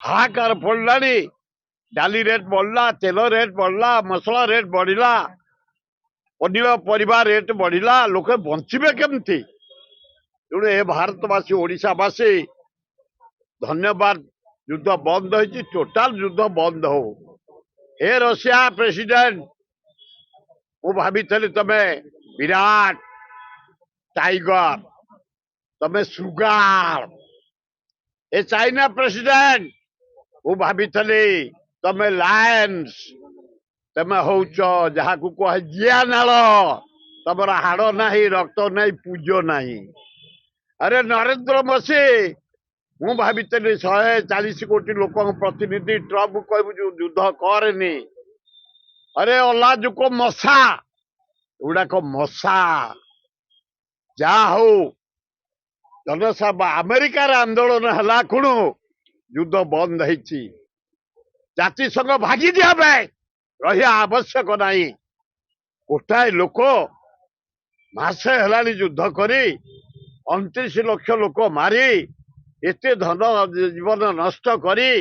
हाहाकार पड़लानी डाली रेट बढ़ला तेल रेट बढ़ला मसला रेट बढ़ला पनिपरिया रेट बढ़ला लोके बंचे केमती तेणु ए भारतवासी ओडिशावासी धन्यवाद युद्ध बंद हो टोटाल युद्ध बंद हो हे रशिया प्रेसिडेंट मु भावी तमे विराट टाइगर तमे सुगार ए चाइना प्रेसिडेंट मु भावी तमे लायंस तमे हौच जहा को कहे जिया नाल तमर हाड़ नाही रक्त नाही पूज नाही अरे नरेंद्र मोदी मु भावी 140 कोटी लोक प्रतिनिधि ट्रम्प कहू युद्ध करनी अरे अलाजुक मशा गुड़ाक मशा जा हो जनसभा अमेरिकार आंदोलन है कुणु युद्ध बंद है जातिसंघ भागी दिया रहा आवश्यक नहीं गोटाए लोक मासे है युद्ध करी 29 लाख लोक मारी एते धन जीवन नष्ट करी